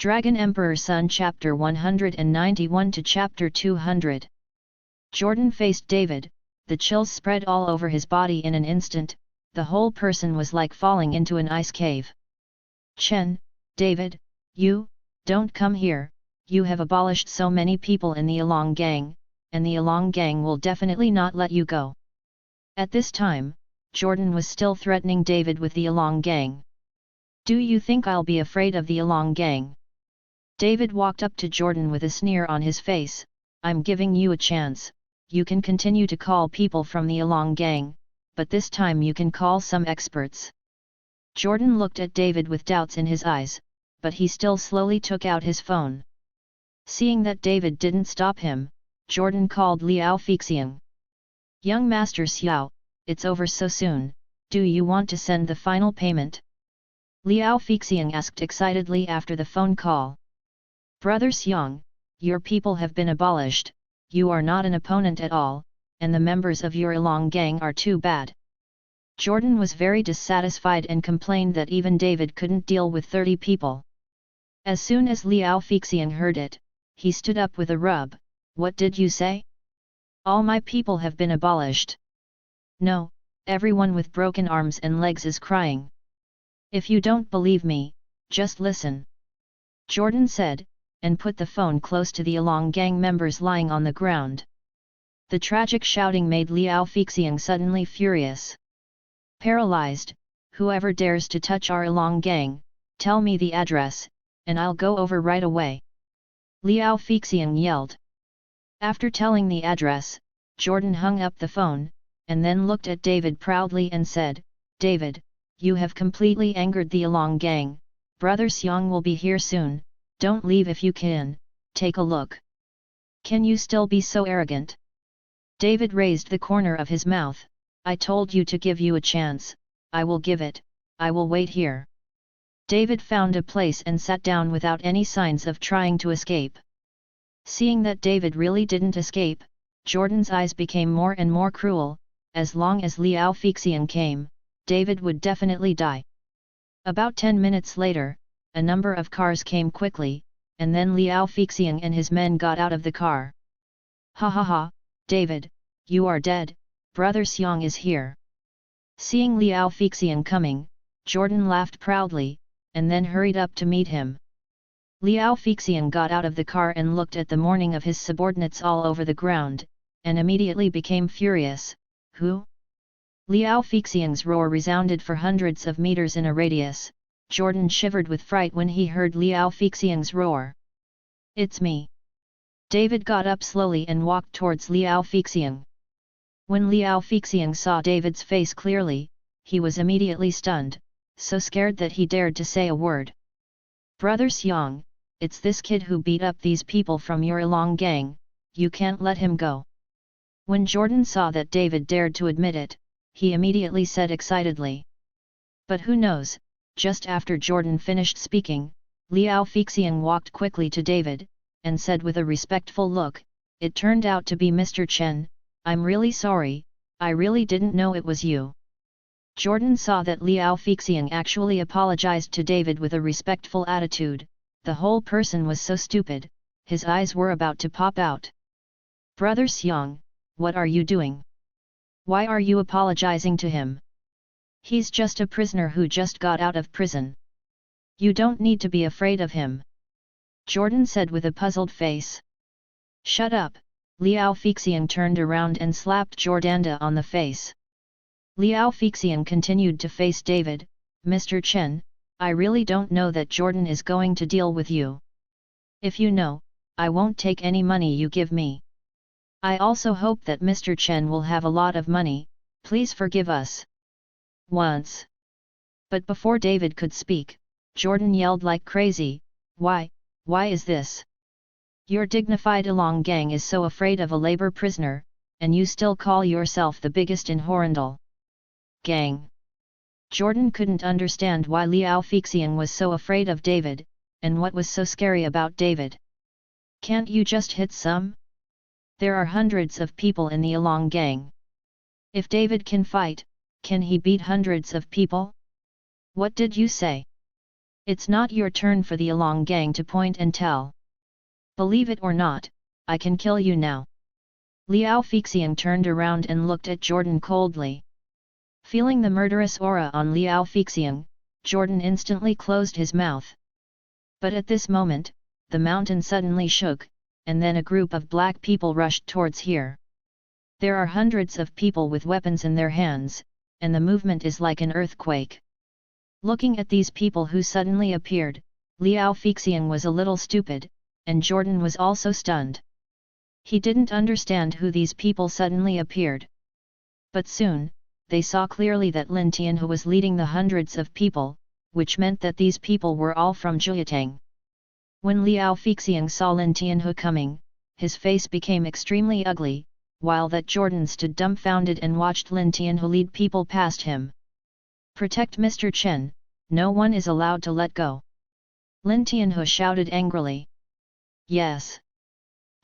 Dragon Emperor Sun Chapter 191 to Chapter 200. Jordan faced David, the chills spread all over his body in an instant, the whole person was like falling into an ice cave. Chen, David, you, don't come here, you have abolished so many people in the Along Gang, and the Along Gang will definitely not let you go. At this time, Jordan was still threatening David with the Along Gang. Do you think I'll be afraid of the Along Gang? David walked up to Jordan with a sneer on his face. I'm giving you a chance, you can continue to call people from the Along Gang, but this time you can call some experts. Jordan looked at David with doubts in his eyes, but he still slowly took out his phone. Seeing that David didn't stop him, Jordan called Liao Feixiang. Young Master Xiao, it's over so soon, do you want to send the final payment? Liao Feixiang asked excitedly after the phone call. Brother Xiang, your people have been abolished, you are not an opponent at all, and the members of your Along Gang are too bad. Jordan was very dissatisfied and complained that even David couldn't deal with 30 people. As soon as Liao Feixiang heard it, he stood up with a rub. What did you say? All my people have been abolished. No, everyone with broken arms and legs is crying. If you don't believe me, just listen. Jordan said, and put the phone close to the Along Gang members lying on the ground. The tragic shouting made Liao Feixiang suddenly furious. Paralyzed, whoever dares to touch our Along Gang, tell me the address, and I'll go over right away. Liao Feixiang yelled. After telling the address, Jordan hung up the phone, and then looked at David proudly and said, David, you have completely angered the Along Gang, Brother Xiang will be here soon, don't leave if you can, take a look. Can you still be so arrogant? David raised the corner of his mouth. I told you to give you a chance, I will give it, I will wait here. David found a place and sat down without any signs of trying to escape. Seeing that David really didn't escape, Jordan's eyes became more and more cruel. As long as Liao Feixiang came, David would definitely die. About 10 minutes later, a number of cars came quickly, and then Liao Feixiang and his men got out of the car. Ha ha ha, David, you are dead, Brother Xiang is here. Seeing Liao Feixiang coming, Jordan laughed proudly, and then hurried up to meet him. Liao Feixiang got out of the car and looked at the mourning of his subordinates all over the ground, and immediately became furious. Who? Liao Feixiang's roar resounded for hundreds of meters in a radius. Jordan shivered with fright when he heard Liao Feixiang's roar. It's me. David got up slowly and walked towards Liao Feixiang. When Liao Feixiang saw David's face clearly, he was immediately stunned, so scared that he dared to say a word. Brother Xiang, it's this kid who beat up these people from your Along Gang, you can't let him go. When Jordan saw that David dared to admit it, he immediately said excitedly. But who knows, just after Jordan finished speaking, Liao Feixiang walked quickly to David, and said with a respectful look, it turned out to be Mr. Chen, I'm really sorry, I really didn't know it was you. Jordan saw that Liao Feixiang actually apologized to David with a respectful attitude, the whole person was so stupid, his eyes were about to pop out. Brother Xiang, what are you doing? Why are you apologizing to him? He's just a prisoner who just got out of prison. You don't need to be afraid of him. Jordan said with a puzzled face. Shut up, Liao Feixiang turned around and slapped Jordanda on the face. Liao Feixiang continued to face David, Mr. Chen, I really don't know that Jordan is going to deal with you. If you know, I won't take any money you give me. I also hope that Mr. Chen will have a lot of money, please forgive us. Once. But before David could speak, Jordan yelled like crazy, why is this? Your dignified Along Gang is so afraid of a labor prisoner, and you still call yourself the biggest in Horondal Gang. Jordan couldn't understand why Liao Feixiang was so afraid of David, and what was so scary about David. Can't you just hit some? There are hundreds of people in the Along Gang. If David can fight, can he beat hundreds of people? What did you say? It's not your turn for the Along gang to point and tell. Believe it or not, I can kill you now. Liao Feixiang turned around and looked at Jordan coldly. Feeling the murderous aura on Liao Feixiang, Jordan instantly closed his mouth. But at this moment, the mountain suddenly shook, and then a group of black people rushed towards here. There are hundreds of people with weapons in their hands, and the movement is like an earthquake. Looking at these people who suddenly appeared, Liao Feixiang was a little stupid, and Jordan was also stunned. He didn't understand who these people suddenly appeared. But soon, they saw clearly that Lin Tianhe was leading the hundreds of people, which meant that these people were all from Jiatang. When Liao Feixiang saw Lin Tianhe coming, his face became extremely ugly, while that Jordan stood dumbfounded and watched Lin Tianhe lead people past him. "Protect Mr. Chen, no one is allowed to let go!" Lin Tianhe shouted angrily. "Yes!"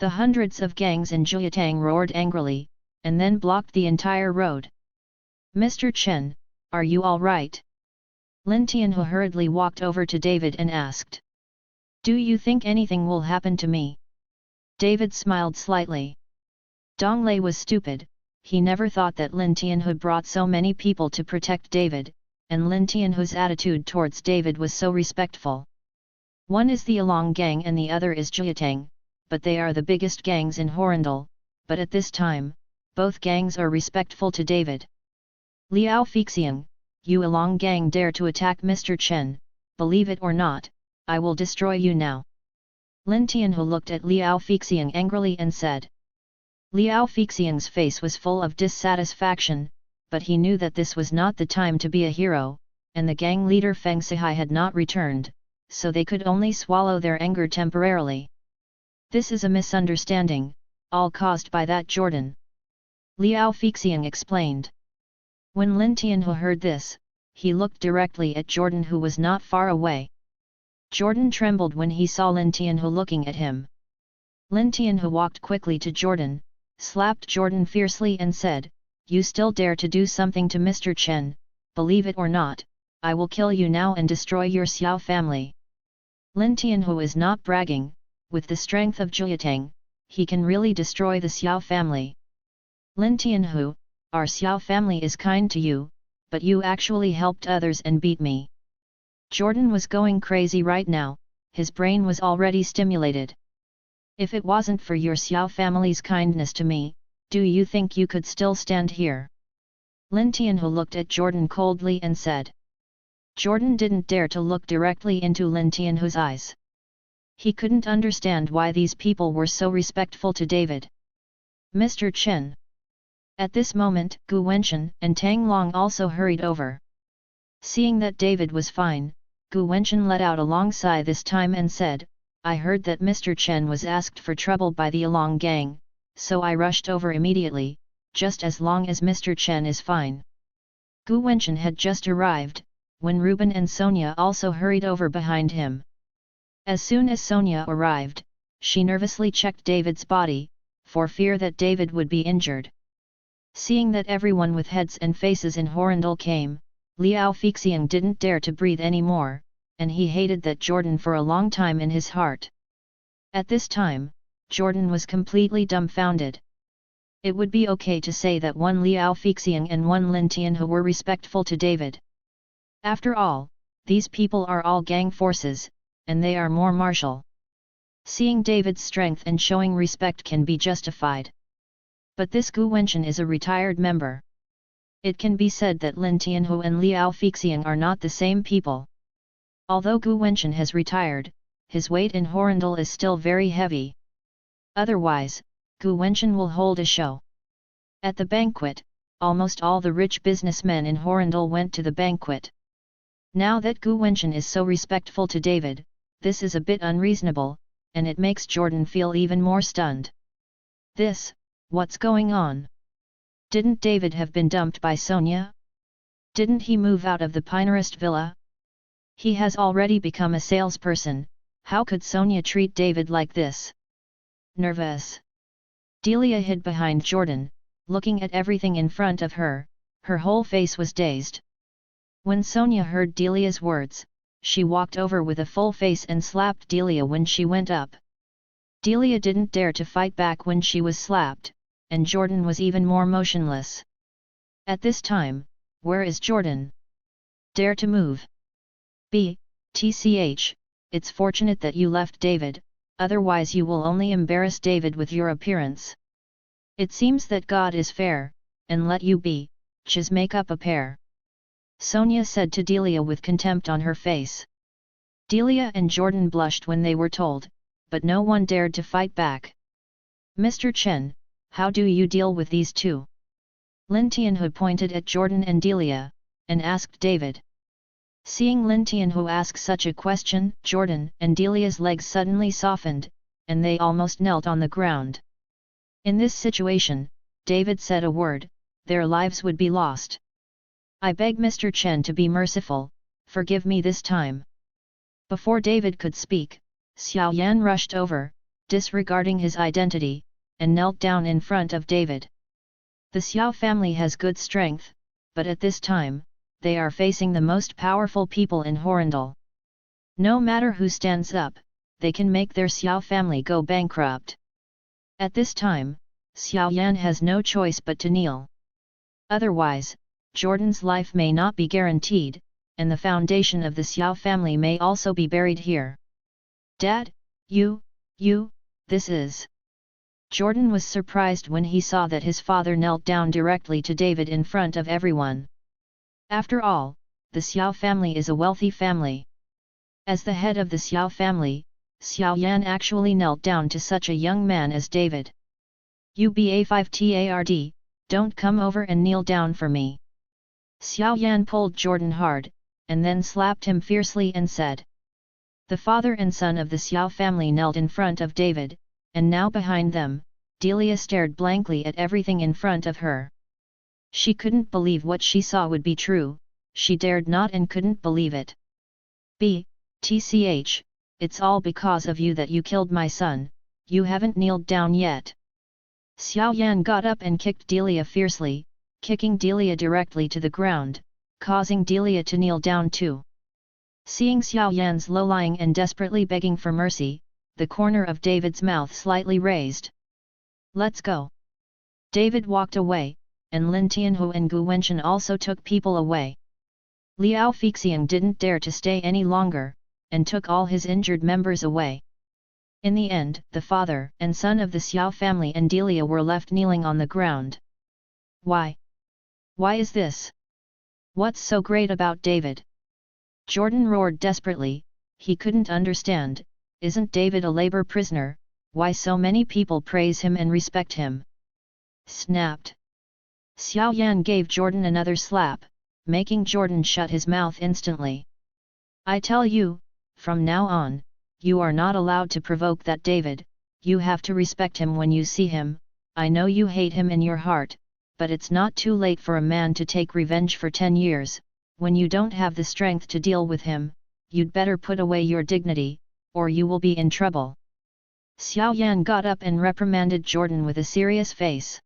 The hundreds of gangs in Jiatang roared angrily, and then blocked the entire road. "Mr. Chen, are you all right?" Lin Tianhe hurriedly walked over to David and asked. "Do you think anything will happen to me?" David smiled slightly. Dong Lei was stupid, he never thought that Lin Tianhe brought so many people to protect David, and Lin Tianhe's attitude towards David was so respectful. One is the Along gang and the other is Jiatang, but they are the biggest gangs in Horondal, but at this time, both gangs are respectful to David. "Liao Feixiang, you Along gang dare to attack Mr. Chen, believe it or not, I will destroy you now." Lin Tianhe looked at Liao Feixiang angrily and said. Liao Feixiang's face was full of dissatisfaction, but he knew that this was not the time to be a hero, and the gang leader Feng Sihai had not returned, so they could only swallow their anger temporarily. "This is a misunderstanding, all caused by that Jordan," Liao Feixiang explained. When Lin Tianhe heard this, he looked directly at Jordan who was not far away. Jordan trembled when he saw Lin Tianhe looking at him. Lin Tianhe walked quickly to Jordan, slapped Jordan fiercely and said, "You still dare to do something to Mr. Chen, believe it or not, I will kill you now and destroy your Xiao family." Lin Tianhe is not bragging, with the strength of Jiatang, he can really destroy the Xiao family. "Lin Tianhe, our Xiao family is kind to you, but you actually helped others and beat me." Jordan was going crazy right now, his brain was already stimulated. "If it wasn't for your Xiao family's kindness to me, do you think you could still stand here?" Lin Tianhe looked at Jordan coldly and said. Jordan didn't dare to look directly into Lin Tianhe's eyes. He couldn't understand why these people were so respectful to David. "Mr. Chen." At this moment, Gu Wenchen and Tang Long also hurried over. Seeing that David was fine, Gu Wenchen let out a long sigh this time and said, "I heard that Mr. Chen was asked for trouble by the Along gang, so I rushed over immediately, just as long as Mr. Chen is fine." Gu Wenchen had just arrived, when Ruben and Sonia also hurried over behind him. As soon as Sonia arrived, she nervously checked David's body, for fear that David would be injured. Seeing that everyone with heads and faces in Horondal came, Liao Feixiang didn't dare to breathe anymore, and he hated that Jordan for a long time in his heart. At this time, Jordan was completely dumbfounded. It would be okay to say that one Liao Feixiang and one Lin Tianhe were respectful to David. After all, these people are all gang forces, and they are more martial. Seeing David's strength and showing respect can be justified. But this Gu Wenchen is a retired member. It can be said that Lin Tianhe and Liao Feixiang are not the same people. Although Gu Wenchen has retired, his weight in Horondal is still very heavy. Otherwise, Gu Wenchen will hold a show. At the banquet, almost all the rich businessmen in Horondal went to the banquet. Now that Gu Wenchen is so respectful to David, this is a bit unreasonable, and it makes Jordan feel even more stunned. What's going on? Didn't David have been dumped by Sonia? Didn't he move out of the Pinarist villa? He has already become a salesperson, how could Sonia treat David like this? Nervous. Delia hid behind Jordan, looking at everything in front of her, her whole face was dazed. When Sonia heard Delia's words, she walked over with a full face and slapped Delia when she went up. Delia didn't dare to fight back when she was slapped, and Jordan was even more motionless. At this time, where is Jordan? Dare to move. Tch, it's fortunate that you left David, otherwise you will only embarrass David with your appearance. It seems that God is fair, and let you just make up a pair. Sonia said to Delia with contempt on her face. Delia and Jordan blushed when they were told, but no one dared to fight back. Mr. Chen, how do you deal with these two? Lin Tianhu pointed at Jordan and Delia, and asked David. Seeing Lin Tianhu ask such a question, Jordan and Delia's legs suddenly softened, and they almost knelt on the ground. In this situation, David said a word, their lives would be lost. I beg Mr. Chen to be merciful, forgive me this time. Before David could speak, Xiao Yan rushed over, disregarding his identity, and knelt down in front of David. The Xiao family has good strength, but at this time, they are facing the most powerful people in Horrendal. No matter who stands up, they can make their Xiao family go bankrupt. At this time, Xiao Yan has no choice but to kneel. Otherwise, Jordan's life may not be guaranteed, and the foundation of the Xiao family may also be buried here. Dad, this is... Jordan was surprised when he saw that his father knelt down directly to David in front of everyone. After all, the Xiao family is a wealthy family. As the head of the Xiao family, Xiao Yan actually knelt down to such a young man as David. UBA5TARD, don't come over and kneel down for me. Xiao Yan pulled Jordan hard, and then slapped him fiercely and said. The father and son of the Xiao family knelt in front of David, and now behind them, Delia stared blankly at everything in front of her. She couldn't believe what she saw would be true, she dared not and couldn't believe it. Tch, it's all because of you that you killed my son, you haven't kneeled down yet. Xiao Yan got up and kicked Delia fiercely, kicking Delia directly to the ground, causing Delia to kneel down too. Seeing Xiao Yan's low-lying and desperately begging for mercy, the corner of David's mouth slightly raised. Let's go. David walked away, and Lin Tianhu and Gu Wenchen also took people away. Liao Fixiang didn't dare to stay any longer, and took all his injured members away. In the end, the father and son of the Xiao family and Delia were left kneeling on the ground. Why? Why is this? What's so great about David? Jordan roared desperately, he couldn't understand, isn't David a labor prisoner, why so many people praise him and respect him? Snapped. Xiao Yan gave Jordan another slap, making Jordan shut his mouth instantly. I tell you, from now on, you are not allowed to provoke that David, you have to respect him when you see him, I know you hate him in your heart, but it's not too late for a man to take revenge for 10 years, when you don't have the strength to deal with him, you'd better put away your dignity, or you will be in trouble. Xiao Yan got up and reprimanded Jordan with a serious face.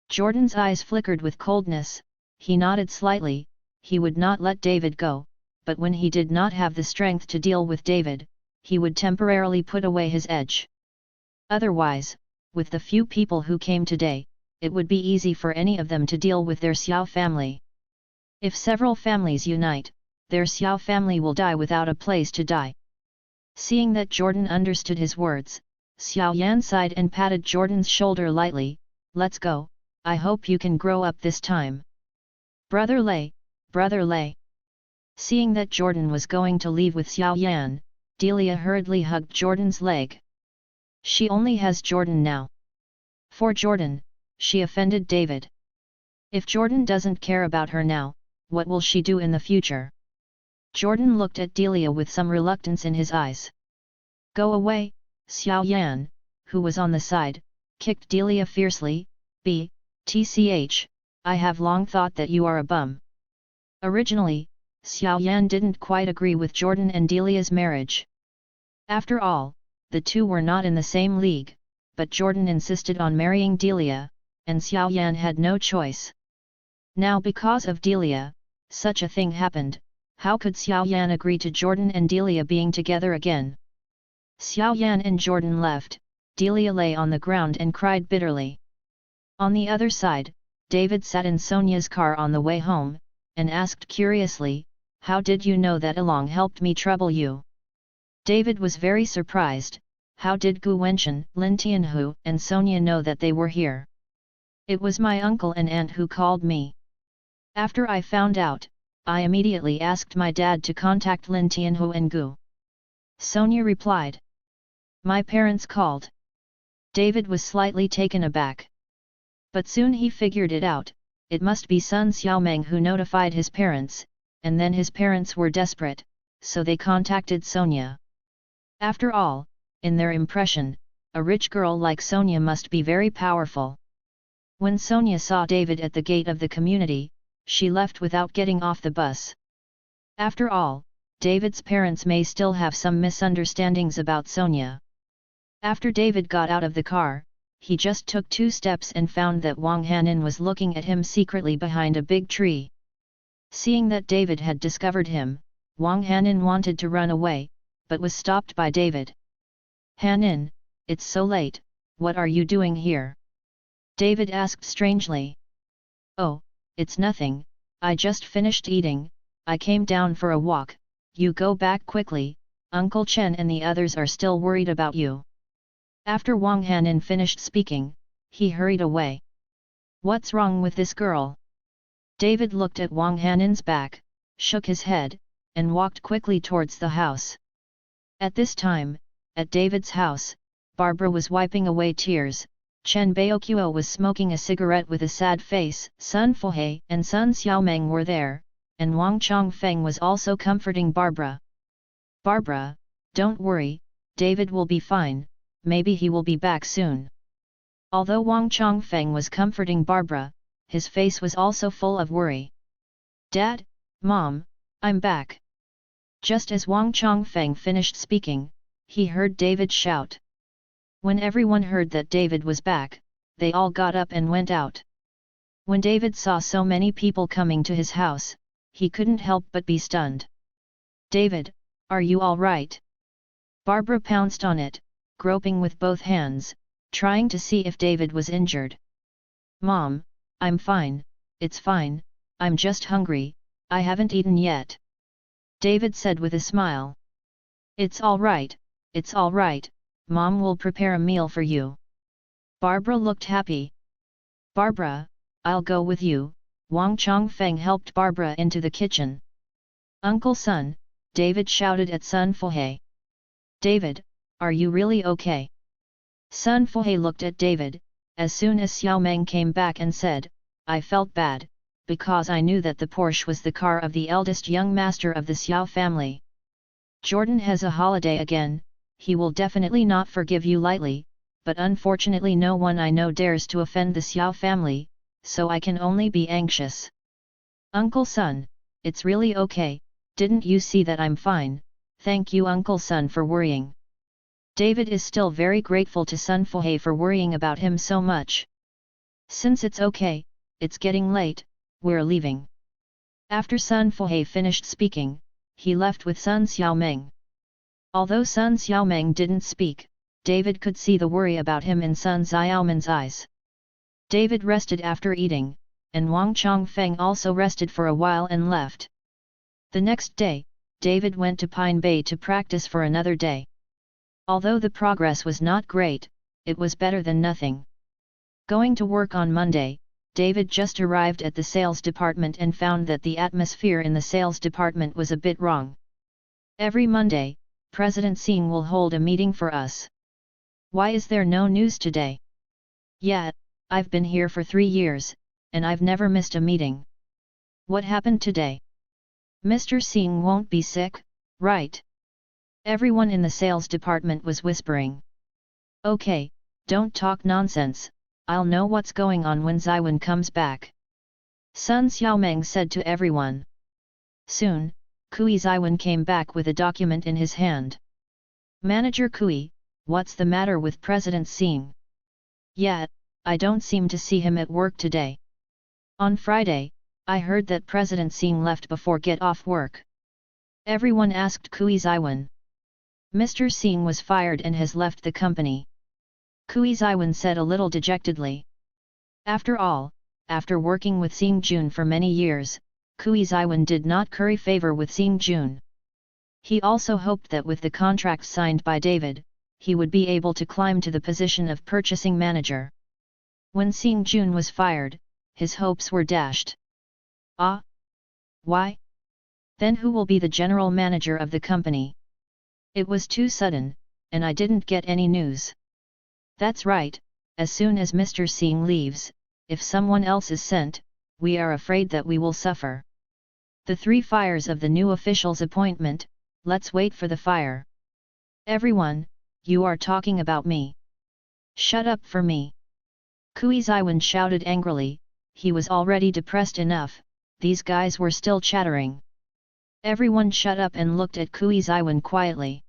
Jordan's eyes flickered with coldness, he nodded slightly, he would not let David go, but when he did not have the strength to deal with David, he would temporarily put away his edge. Otherwise, with the few people who came today, it would be easy for any of them to deal with their Xiao family. If several families unite, their Xiao family will die without a place to die. Seeing that Jordan understood his words, Xiao Yan sighed and patted Jordan's shoulder lightly, let's go, I hope you can grow up this time. Brother Lei, Brother Lei. Seeing that Jordan was going to leave with Xiao Yan, Delia hurriedly hugged Jordan's leg. She only has Jordan now. For Jordan, she offended David. If Jordan doesn't care about her now, what will she do in the future? Jordan looked at Delia with some reluctance in his eyes. Go away, Xiao Yan, who was on the side, kicked Delia fiercely, Tch, I have long thought that you are a bum. Originally, Xiao Yan didn't quite agree with Jordan and Delia's marriage. After all, the two were not in the same league, but Jordan insisted on marrying Delia, and Xiao Yan had no choice. Now because of Delia, such a thing happened, How could Xiao Yan agree to Jordan and Delia being together again? Xiao Yan and Jordan left, Delia lay on the ground and cried bitterly. On the other side, David sat in Sonia's car on the way home, and asked curiously, "How did you know that Along helped me trouble you?" David was very surprised. How did Gu Wenchen, Lin Tianhu and Sonia know that they were here? It was my uncle and aunt who called me. After I found out, I immediately asked my dad to contact Lin Tianhu and Gu. Sonia replied. My parents called. David was slightly taken aback. But soon he figured it out, it must be Sun Xiaomeng who notified his parents, and then his parents were desperate, so they contacted Sonia. After all, in their impression, a rich girl like Sonia must be very powerful. When Sonia saw David at the gate of the community, she left without getting off the bus. After all, David's parents may still have some misunderstandings about Sonia. After David got out of the car, he just took 2 steps and found that Wang Hanin was looking at him secretly behind a big tree. Seeing that David had discovered him, Wang Hanin wanted to run away, but was stopped by David. Hanin, it's so late, what are you doing here? David asked strangely. Oh, it's nothing, I just finished eating, I came down for a walk, you go back quickly, Uncle Chen and the others are still worried about you. After Wang Hanin finished speaking, he hurried away. What's wrong with this girl? David looked at Wang Hanin's back, shook his head, and walked quickly towards the house. At this time, at David's house, Barbara was wiping away tears, Chen Baoqiu was smoking a cigarette with a sad face, Sun Fuhe and Sun Xiaomeng were there, and Wang Chongfeng was also comforting Barbara. Barbara, don't worry, David will be fine, maybe he will be back soon. Although Wang Chongfeng was comforting Barbara, his face was also full of worry. Dad, Mom, I'm back. Just as Wang Chongfeng finished speaking, he heard David shout. When everyone heard that David was back, they all got up and went out. When David saw so many people coming to his house, he couldn't help but be stunned. David, are you all right? Barbara pounced on it, groping with both hands, trying to see if David was injured. Mom, I'm fine, it's fine, I'm just hungry, I haven't eaten yet. David said with a smile. It's all right, Mom will prepare a meal for you. Barbara looked happy. Barbara, I'll go with you, Wang Chongfeng helped Barbara into the kitchen. Uncle Sun, David shouted at Sun Fuhe. David, are you really okay? Sun Fuhe looked at David, as soon as Xiaomeng came back and said, I felt bad, because I knew that the Porsche was the car of the eldest young master of the Xiao family. Jordan has a holiday again, he will definitely not forgive you lightly, but unfortunately no one I know dares to offend the Xiao family, so I can only be anxious. Uncle Sun, it's really okay, didn't you see that I'm fine, thank you Uncle Sun for worrying. David is still very grateful to Sun Fuhe for worrying about him so much. Since it's okay, it's getting late, we're leaving. After Sun Fuhe finished speaking, he left with Sun Xiaomeng. Although Sun Xiaomeng didn't speak, David could see the worry about him in Sun Xiaomen's eyes. David rested after eating, and Wang Chongfeng also rested for a while and left. The next day, David went to Pine Bay to practice for another day. Although the progress was not great, it was better than nothing. Going to work on Monday, David just arrived at the sales department and found that the atmosphere in the sales department was a bit wrong. Every Monday, President Xing will hold a meeting for us. Why is there no news today? Yeah, I've been here for 3 years, and I've never missed a meeting. What happened today? Mr. Xing won't be sick, right? Everyone in the sales department was whispering. Okay, don't talk nonsense, I'll know what's going on when Zaiwen comes back. Sun Xiaomeng said to everyone. Soon, Kui Zaiwen came back with a document in his hand. Manager Kui, what's the matter with President Xing? Yeah, I don't seem to see him at work today. On Friday, I heard that President Xing left before get off work. Everyone asked Kui Ziwen. Mr. Singh was fired and has left the company. Kui Ziwen said a little dejectedly. After all, after working with Singh Jun for many years, Kui Ziwen did not curry favor with Singh Jun. He also hoped that with the contract signed by David, he would be able to climb to the position of purchasing manager. When Singh Jun was fired, his hopes were dashed. Ah? Why? Then who will be the general manager of the company? It was too sudden, and I didn't get any news. That's right, as soon as Mr. Singh leaves, if someone else is sent, we are afraid that we will suffer. The 3 fires of the new official's appointment, let's wait for the fire. Everyone, you are talking about me. Shut up for me. Kui Ziwen shouted angrily, he was already depressed enough, these guys were still chattering. Everyone shut up and looked at Kui Ziwen quietly.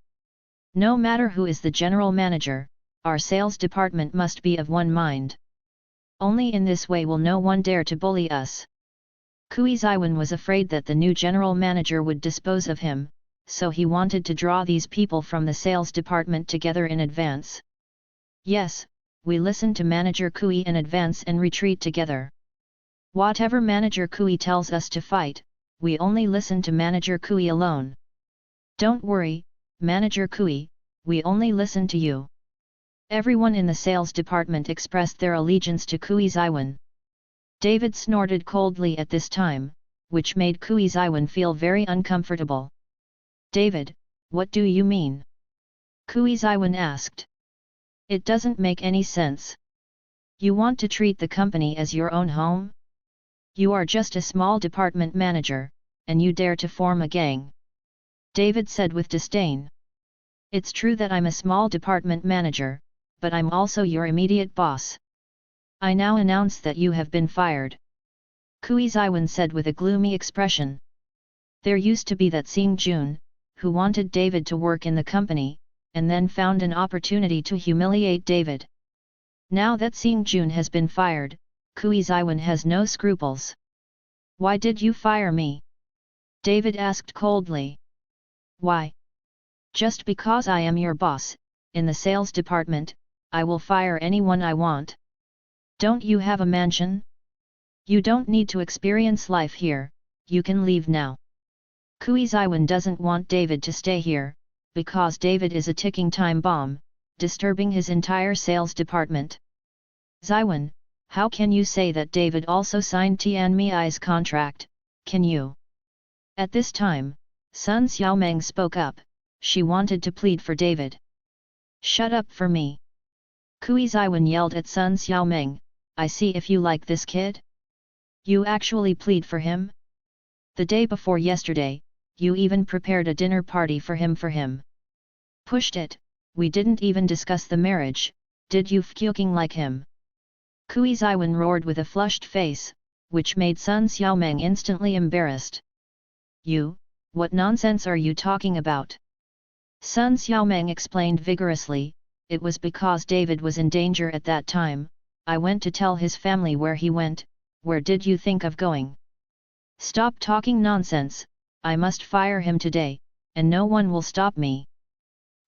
No matter who is the general manager, our sales department must be of one mind. Only in this way will no one dare to bully us. Kui Ziwen was afraid that the new general manager would dispose of him, so he wanted to draw these people from the sales department together in advance. Yes, we listen to Manager Kui in advance and retreat together. Whatever Manager Kui tells us to fight, we only listen to Manager Kui alone. Don't worry, Manager Kui, we only listen to you. Everyone in the sales department expressed their allegiance to Kui Ziwen. David snorted coldly at this time, which made Kui Ziwen feel very uncomfortable. David, what do you mean? Kui Ziwen asked. It doesn't make any sense. You want to treat the company as your own home? You are just a small department manager, and you dare to form a gang. David said with disdain. It's true that I'm a small department manager, but I'm also your immediate boss. I now announce that you have been fired. Kui Ziwen said with a gloomy expression. There used to be that Singh Jun, who wanted David to work in the company, and then found an opportunity to humiliate David. Now that Singh Jun has been fired, Kui Ziwen has no scruples. Why did you fire me? David asked coldly. Why? Just because I am your boss, in the sales department, I will fire anyone I want. Don't you have a mansion? You don't need to experience life here, you can leave now. Kui Ziwen doesn't want David to stay here, because David is a ticking time bomb, disturbing his entire sales department. Ziwen, how can you say that David also signed Tian Mi's contract, can you? At this time, Sun Xiaomeng spoke up, she wanted to plead for David. Shut up for me. Kui Ziwen yelled at Sun Xiaomeng, I see if you like this kid. You actually plead for him? The day before yesterday, you even prepared a dinner party for him. Pushed it, we didn't even discuss the marriage, did you fucking like him? Kui Ziwen roared with a flushed face, which made Sun Xiaomeng instantly embarrassed. You, what nonsense are you talking about? Sun Xiaomeng explained vigorously, it was because David was in danger at that time, I went to tell his family where he went, where did you think of going? Stop talking nonsense, I must fire him today, and no one will stop me.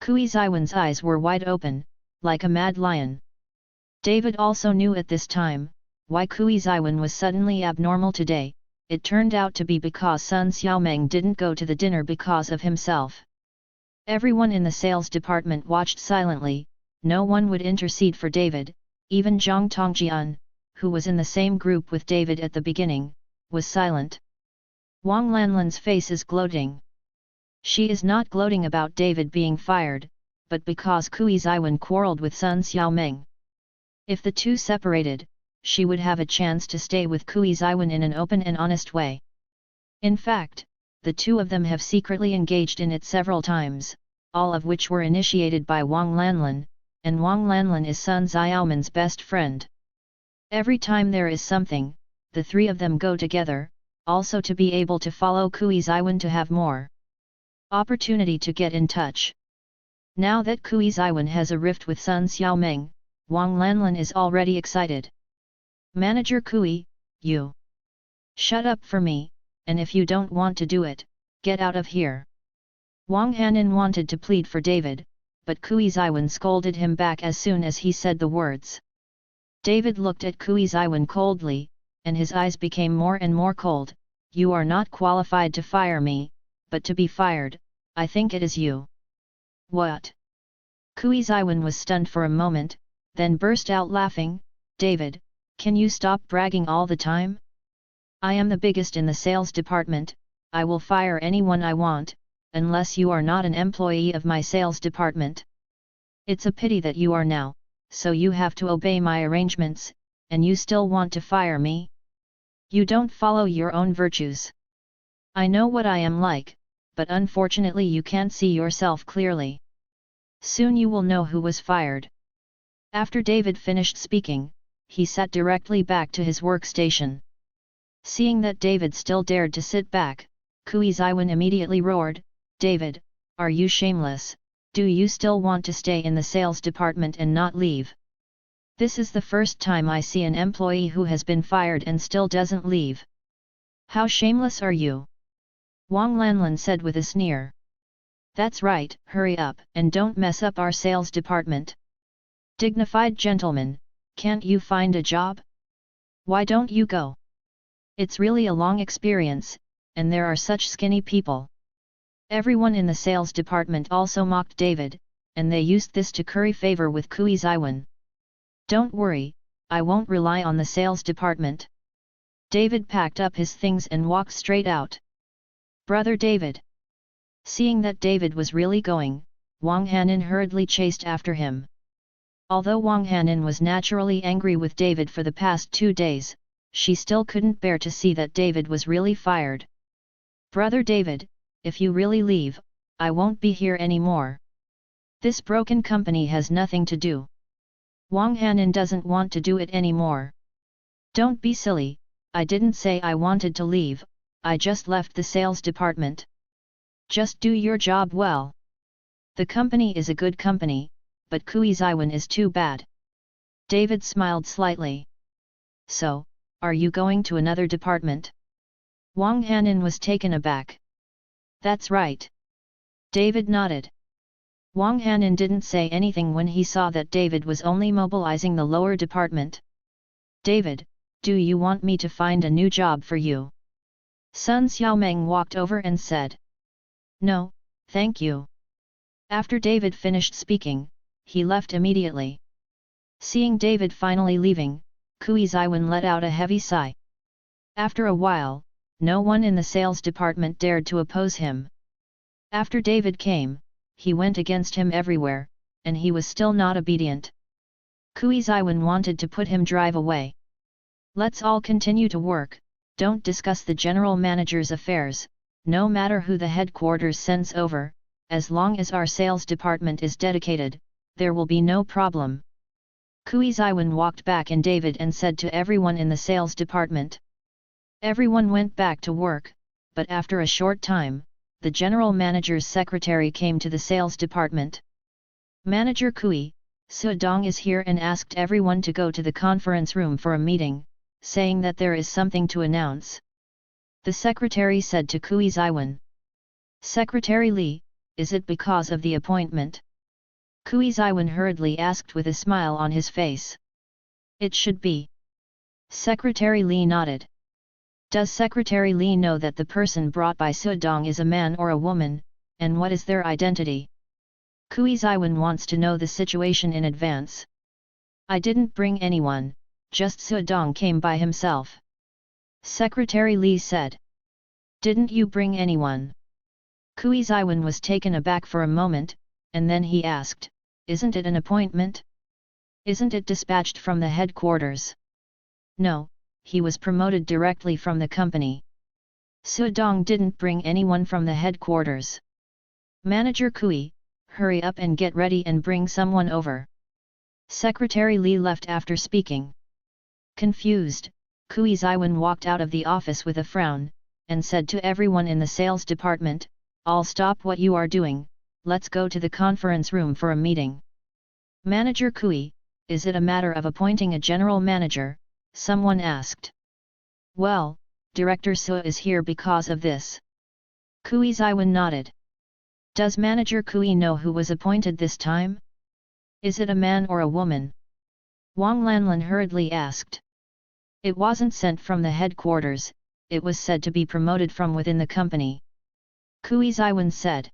Kui Ziwen's eyes were wide open, like a mad lion. David also knew at this time, why Kui Ziwen was suddenly abnormal today, it turned out to be because Sun Xiaomeng didn't go to the dinner because of himself. Everyone in the sales department watched silently, no one would intercede for David, even Zhang Tongjian, who was in the same group with David at the beginning, was silent. Wang Lanlan's face is gloating. She is not gloating about David being fired, but because Kui Ziwen quarreled with Sun Xiaomeng. If the two separated, she would have a chance to stay with Kui Ziwen in an open and honest way. In fact, the two of them have secretly engaged in it several times, all of which were initiated by Wang Lanlan, and Wang Lanlan is Sun Xiaomen's best friend. Every time there is something, the three of them go together, also to be able to follow Kui Ziwen to have more opportunity to get in touch. Now that Kui Ziwen has a rift with Sun Xiaomeng, Wang Lanlan is already excited. Manager Kui, you shut up for me, and if you don't want to do it, get out of here. Wang Hanan wanted to plead for David, but Kui Ziwen scolded him back as soon as he said the words. David looked at Kui Ziwen coldly, and his eyes became more and more cold. You are not qualified to fire me, but to be fired, I think it is you. What? Kui Ziwen was stunned for a moment, then burst out laughing. David, can you stop bragging all the time? I am the biggest in the sales department, I will fire anyone I want, unless you are not an employee of my sales department. It's a pity that you are now, so you have to obey my arrangements, and you still want to fire me? You don't follow your own virtues. I know what I am like, but unfortunately you can't see yourself clearly. Soon you will know who was fired. After David finished speaking, he sat directly back to his workstation. Seeing that David still dared to sit back, Kui Ziwen immediately roared, David, are you shameless? Do you still want to stay in the sales department and not leave? This is the first time I see an employee who has been fired and still doesn't leave. How shameless are you? Wang Lanlan said with a sneer. That's right, hurry up and don't mess up our sales department. Dignified gentleman, can't you find a job? Why don't you go? It's really a long experience, and there are such skinny people. Everyone in the sales department also mocked David, and they used this to curry favor with Kui Ziwen. Don't worry, I won't rely on the sales department. David packed up his things and walked straight out. Brother David. Seeing that David was really going, Wang Hanan hurriedly chased after him. Although Wang Hanan was naturally angry with David for the past 2 days, she still couldn't bear to see that David was really fired. Brother David, if you really leave, I won't be here anymore. This broken company has nothing to do. Wang Hanan doesn't want to do it anymore. Don't be silly, I didn't say I wanted to leave, I just left the sales department. Just do your job well. The company is a good company, but Kui Ziwen is too bad. David smiled slightly. So, are you going to another department? Wang Hanan was taken aback. That's right. David nodded. Wang Hanan didn't say anything when he saw that David was only mobilizing the lower department. David, do you want me to find a new job for you? Sun Xiaomeng walked over and said. No, thank you. After David finished speaking, he left immediately. Seeing David finally leaving, Kui Ziwen let out a heavy sigh. After a while, no one in the sales department dared to oppose him. After David came, he went against him everywhere, and he was still not obedient. Kui Ziwen wanted to put him drive away. Let's all continue to work, don't discuss the general manager's affairs, no matter who the headquarters sends over, as long as our sales department is dedicated, there will be no problem. Kui Ziwen walked back in David and said to everyone in the sales department. Everyone went back to work, but after a short time, the general manager's secretary came to the sales department. Manager Kui, Su Dong is here and asked everyone to go to the conference room for a meeting, saying that there is something to announce. The secretary said to Kui Ziwen. Secretary Li, is it because of the appointment? Kui Ziwen hurriedly asked with a smile on his face. It should be. Secretary Li nodded. Does Secretary Li know that the person brought by Su Dong is a man or a woman, and what is their identity? Kui Ziwen wants to know the situation in advance. I didn't bring anyone, just Su Dong came by himself. Secretary Li said. Didn't you bring anyone? Kui Ziwen was taken aback for a moment, and then he asked, isn't it an appointment? Isn't it dispatched from the headquarters? No, he was promoted directly from the company. Su Dong didn't bring anyone from the headquarters. Manager Kui, hurry up and get ready and bring someone over. Secretary Li left after speaking. Confused, Kui Ziwen walked out of the office with a frown, and said to everyone in the sales department, all stop what you are doing, let's go to the conference room for a meeting. Manager Kui, is it a matter of appointing a general manager? Someone asked. Well, Director Su is here because of this. Kui Ziwen nodded. Does Manager Kui know who was appointed this time? Is it a man or a woman? Wang Lanlan hurriedly asked. It wasn't sent from the headquarters, it was said to be promoted from within the company. Kui Ziwen said.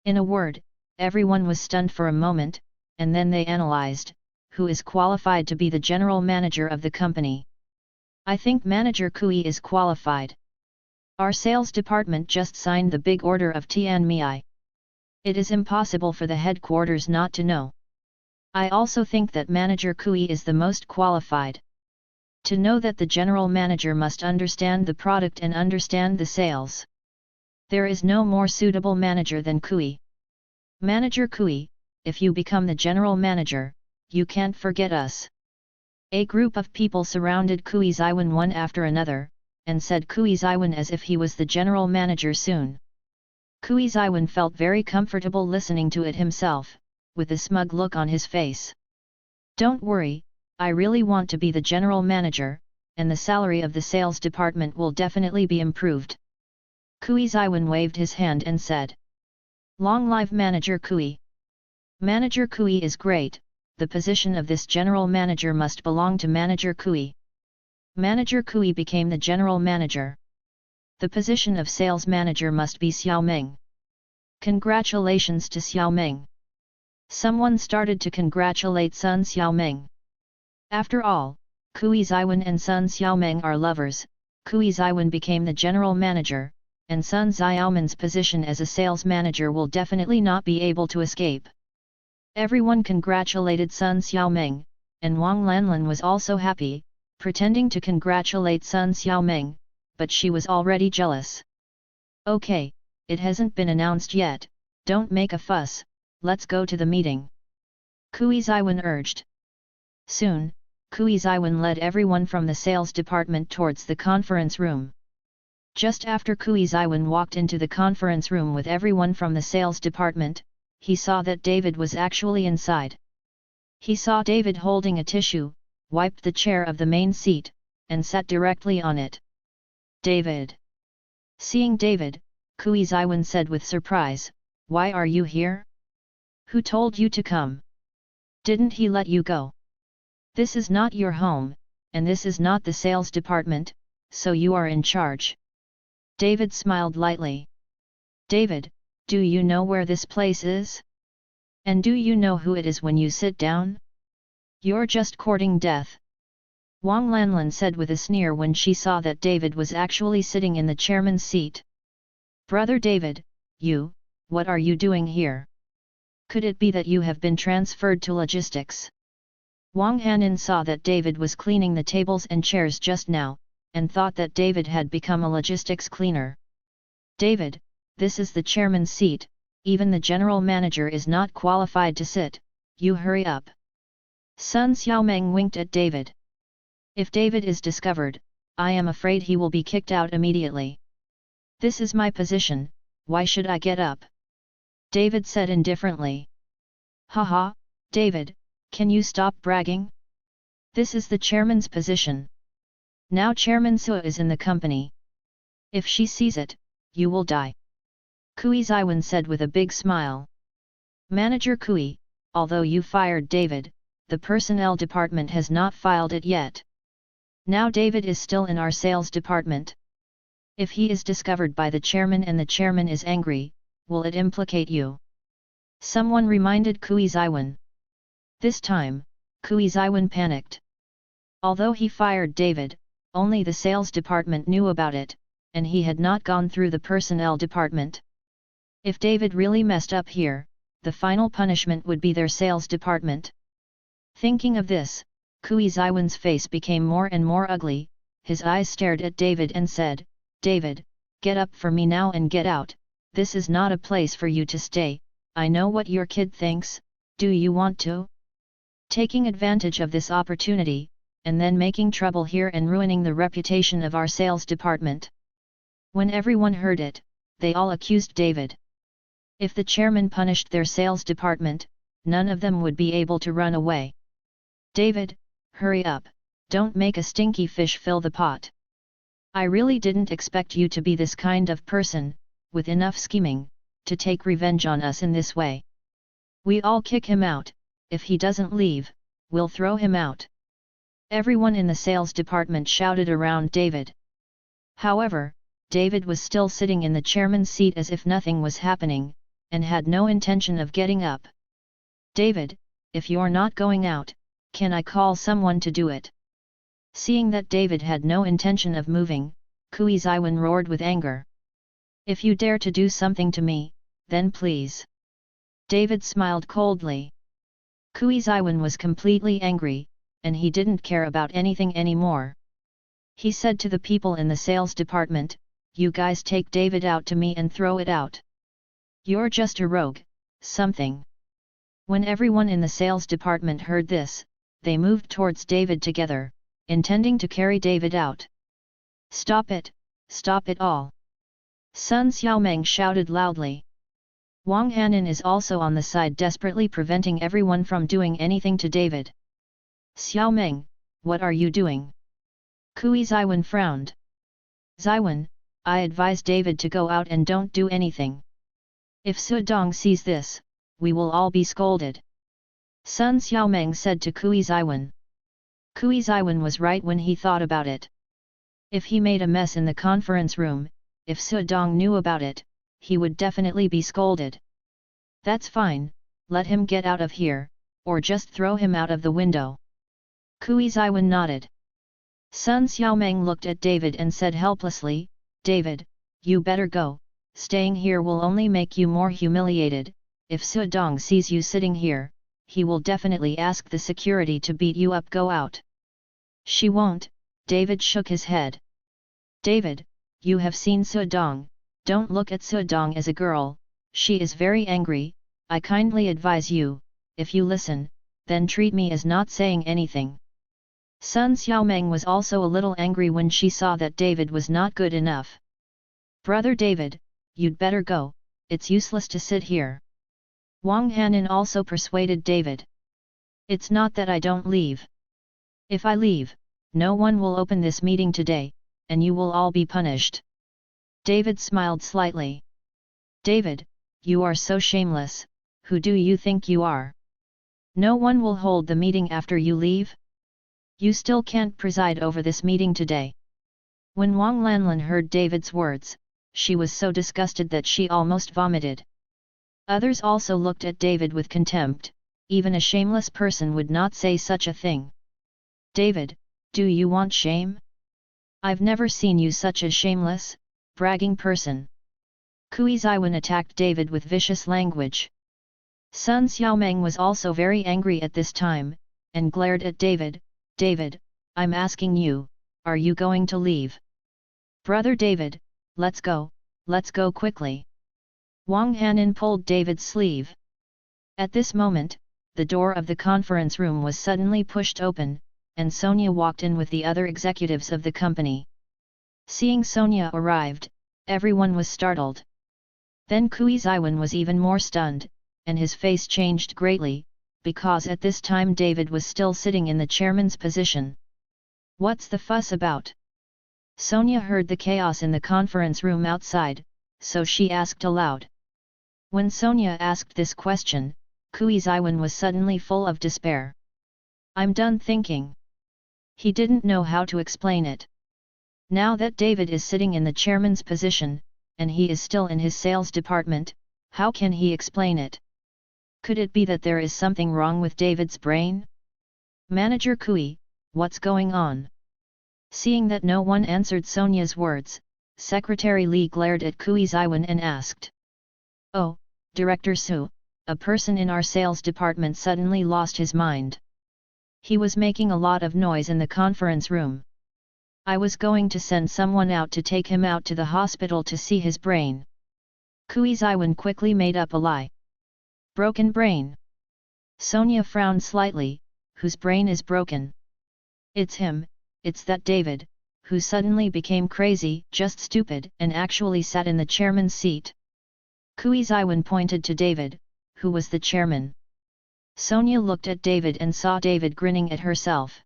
In a word, everyone was stunned for a moment, and then they analyzed, who is qualified to be the general manager of the company. I think Manager Kui is qualified. Our sales department just signed the big order of Tianmei. It is impossible for the headquarters not to know. I also think that Manager Kui is the most qualified. To know that the general manager must understand the product and understand the sales. There is no more suitable manager than Kui. Manager Kui, if you become the general manager, you can't forget us. A group of people surrounded Kui Ziwen one after another, and said Kui Ziwen as if he was the general manager soon. Kui Ziwen felt very comfortable listening to it himself, with a smug look on his face. Don't worry, I really want to be the general manager, and the salary of the sales department will definitely be improved. Kui Ziwen waved his hand and said. Long live Manager Kui. Manager Kui is great, the position of this general manager must belong to Manager Kui. Manager Kui became the general manager. The position of sales manager must be Xiao Meng. Congratulations to Xiao Meng. Someone started to congratulate Sun Xiaomeng. After all, Kui Ziwen and Sun Xiaomeng are lovers. Kui Ziwen became the general manager, and Sun Xiaomen's position as a sales manager will definitely not be able to escape. Everyone congratulated Sun Xiaomeng, and Wang Lanlan was also happy, pretending to congratulate Sun Xiaomeng, but she was already jealous. Okay, it hasn't been announced yet, don't make a fuss. Let's go to the meeting. Kui Ziwen urged. Soon, Kui Ziwen led everyone from the sales department towards the conference room. Just after Kui Ziwen walked into the conference room with everyone from the sales department, he saw that David was actually inside. He saw David holding a tissue, wiped the chair of the main seat, and sat directly on it. David. Seeing David, Kui Ziwen said with surprise, "Why are you here? Who told you to come? Didn't he let you go? This is not your home, and this is not the sales department, so you are in charge." David smiled lightly. David, do you know where this place is? And do you know who it is when you sit down? You're just courting death. Wang Lanlan said with a sneer when she saw that David was actually sitting in the chairman's seat. Brother David, what are you doing here? Could it be that you have been transferred to logistics? Wang Hanin saw that David was cleaning the tables and chairs just now, and thought that David had become a logistics cleaner. David, this is the chairman's seat, even the general manager is not qualified to sit, you hurry up. Sun Xiaomeng winked at David. If David is discovered, I am afraid he will be kicked out immediately. This is my position, why should I get up? David said indifferently. Haha, David, can you stop bragging? This is the chairman's position. Now Chairman Su is in the company. If she sees it, you will die. Kui Ziwen said with a big smile. Manager Kui, although you fired David, the personnel department has not filed it yet. Now David is still in our sales department. If he is discovered by the chairman and the chairman is angry, will it implicate you? Someone reminded Kui Ziwen. This time, Kui Ziwen panicked. Although he fired David, only the sales department knew about it, and he had not gone through the personnel department. If David really messed up here, the final punishment would be their sales department. Thinking of this, Kui Ziwen's face became more and more ugly, his eyes stared at David and said, David, get up for me now and get out, this is not a place for you to stay, I know what your kid thinks, do you want to? Taking advantage of this opportunity, and then making trouble here and ruining the reputation of our sales department. When everyone heard it, they all accused David. If the chairman punished their sales department, none of them would be able to run away. David, hurry up, don't make a stinky fish fill the pot. I really didn't expect you to be this kind of person, with enough scheming, to take revenge on us in this way. We all kick him out, if he doesn't leave, we'll throw him out. Everyone in the sales department shouted around David. However, David was still sitting in the chairman's seat as if nothing was happening, and had no intention of getting up. David, if you're not going out, can I call someone to do it? Seeing that David had no intention of moving, Kui Ziwen roared with anger. If you dare to do something to me, then please. David smiled coldly. Kui Ziwen was completely angry, and he didn't care about anything anymore. He said to the people in the sales department, "You guys take David out to me and throw it out. You're just a rogue, something." When everyone in the sales department heard this, they moved towards David together, intending to carry David out. Stop it all! Sun Xiaomeng shouted loudly. Wang Hanan is also on the side desperately preventing everyone from doing anything to David. Xiaomeng, what are you doing? Kui Ziwen frowned. Ziwen, I advise David to go out and don't do anything. If Su Dong sees this, we will all be scolded. Sun Xiaomeng said to Kui Ziwen. Kui Ziwen was right when he thought about it. If he made a mess in the conference room, if Su Dong knew about it, he would definitely be scolded. That's fine, let him get out of here, or just throw him out of the window. Kui Ziwen nodded. Sun Xiaomeng looked at David and said helplessly, David, you better go, staying here will only make you more humiliated. If Su Dong sees you sitting here, he will definitely ask the security to beat you up. Go out. She won't, David shook his head. David, you have seen Su Dong, don't look at Su Dong as a girl, she is very angry, I kindly advise you, if you listen, then treat me as not saying anything. Sun Xiaomeng was also a little angry when she saw that David was not good enough. Brother David, you'd better go, it's useless to sit here. Wang Hanan also persuaded David. It's not that I don't leave. If I leave, no one will open this meeting today, and you will all be punished. David smiled slightly. David, you are so shameless, who do you think you are? No one will hold the meeting after you leave? You still can't preside over this meeting today. When Wang Lanlan heard David's words, she was so disgusted that she almost vomited. Others also looked at David with contempt, even a shameless person would not say such a thing. David, do you want shame? I've never seen you such a shameless, bragging person. Kui Ziwen attacked David with vicious language. Sun Xiaomeng was also very angry at this time, and glared at David. David, I'm asking you, are you going to leave? Brother David, let's go quickly. Wang Hanan pulled David's sleeve. At this moment, the door of the conference room was suddenly pushed open, and Sonia walked in with the other executives of the company. Seeing Sonia arrived, everyone was startled. Then Kui Ziwen was even more stunned, and his face changed greatly, because at this time David was still sitting in the chairman's position. What's the fuss about? Sonia heard the chaos in the conference room outside, so she asked aloud. When Sonia asked this question, Kui Ziwen was suddenly full of despair. I'm done thinking. He didn't know how to explain it. Now that David is sitting in the chairman's position, and he is still in his sales department, how can he explain it? Could it be that there is something wrong with David's brain? Manager Kui, what's going on? Seeing that no one answered Sonia's words, Secretary Li glared at Kui Ziwen and asked. Oh, Director Su, a person in our sales department suddenly lost his mind. He was making a lot of noise in the conference room. I was going to send someone out to take him out to the hospital to see his brain. Kui Ziwen quickly made up a lie. Broken brain. Sonia frowned slightly, whose brain is broken? It's him, it's that David, who suddenly became crazy, just stupid, and actually sat in the chairman's seat. Kui Ziwen pointed to David, who was the chairman. Sonia looked at David and saw David grinning at herself.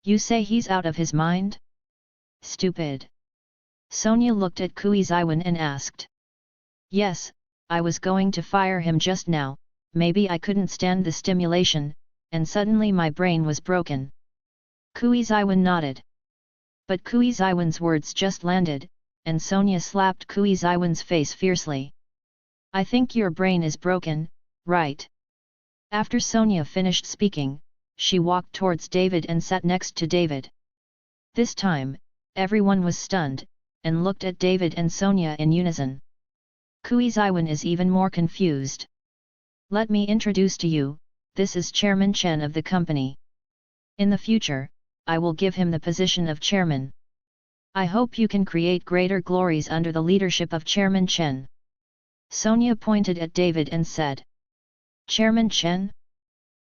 You say he's out of his mind? Stupid. Sonia looked at Kui Ziwen and asked. Yes, I was going to fire him just now, maybe I couldn't stand the stimulation, and suddenly my brain was broken. Kui Ziwan nodded. But Kui Ziwan's words just landed, and Sonia slapped Kui Ziwan's face fiercely. I think your brain is broken, right? After Sonia finished speaking, she walked towards David and sat next to David. This time, everyone was stunned, and looked at David and Sonia in unison. Kui Ziwan is even more confused. Let me introduce to you, this is Chairman Chen of the company. In the future, I will give him the position of chairman. I hope you can create greater glories under the leadership of Chairman Chen. Sonia pointed at David and said. Chairman Chen?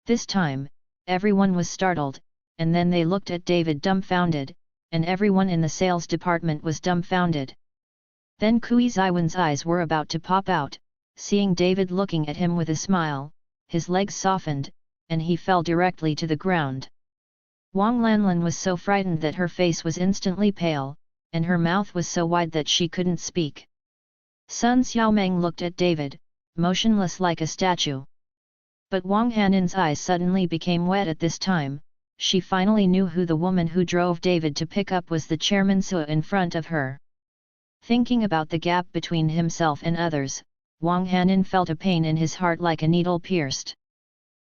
This time, everyone was startled, and then they looked at David dumbfounded, and everyone in the sales department was dumbfounded. Then Kui Ziwan's eyes were about to pop out, seeing David looking at him with a smile, his legs softened, and he fell directly to the ground. Wang Lanlan was so frightened that her face was instantly pale, and her mouth was so wide that she couldn't speak. Sun Xiaomeng looked at David, motionless like a statue. But Wang Hanin's eyes suddenly became wet at this time. She finally knew who the woman who drove David to pick up was the chairman Su in front of her. Thinking about the gap between himself and others, Wang Hanin felt a pain in his heart like a needle pierced.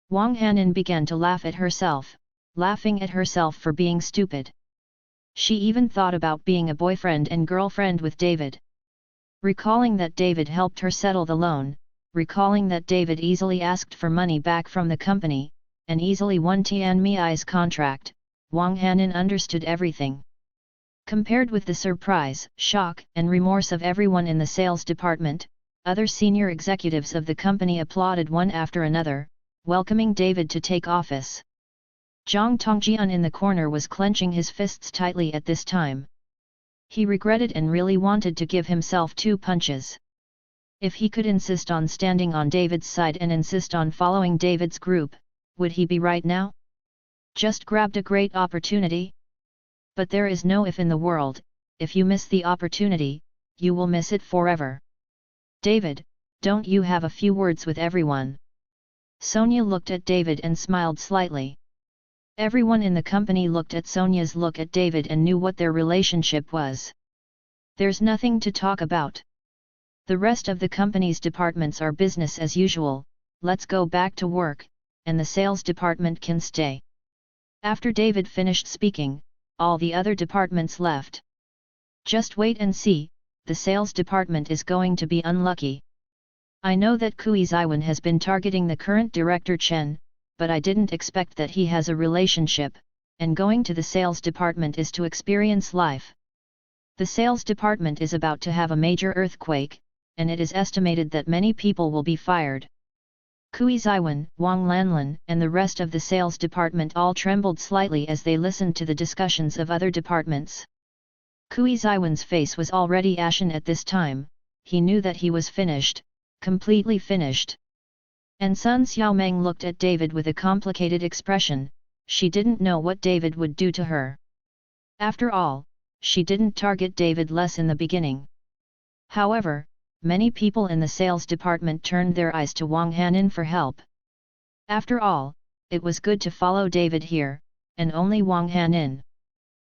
Wang Hanin began to laugh at herself, laughing at herself for being stupid. She even thought about being a boyfriend and girlfriend with David. Recalling that David helped her settle the loan, recalling that David easily asked for money back from the company, and easily won Tianmi's contract, Wang Hanin understood everything. Compared with the surprise, shock, and remorse of everyone in the sales department, other senior executives of the company applauded one after another, welcoming David to take office. Zhang Tongjian in the corner was clenching his fists tightly at this time. He regretted and really wanted to give himself 2 punches. If he could insist on standing on David's side and insist on following David's group, would he be right now? Just grabbed a great opportunity? But there is no if in the world. If you miss the opportunity, you will miss it forever. David, don't you have a few words with everyone? Sonia looked at David and smiled slightly. Everyone in the company looked at Sonia's look at David and knew what their relationship was. There's nothing to talk about. The rest of the company's departments are business as usual, let's go back to work, and the sales department can stay. After David finished speaking, all the other departments left. Just wait and see, the sales department is going to be unlucky. I know that Kui Ziwan has been targeting the current director Chen, but I didn't expect that he has a relationship, and going to the sales department is to experience life. The sales department is about to have a major earthquake, and it is estimated that many people will be fired. Kui Ziwan, Wang Lanlan, and the rest of the sales department all trembled slightly as they listened to the discussions of other departments. Kui Ziwan's face was already ashen at this time. He knew that he was finished, completely finished. And Sun Xiaomeng looked at David with a complicated expression. She didn't know what David would do to her. After all, she didn't target David less in the beginning. However, many people in the sales department turned their eyes to Wang Hanin for help. After all, it was good to follow David here, and only Wang Hanin.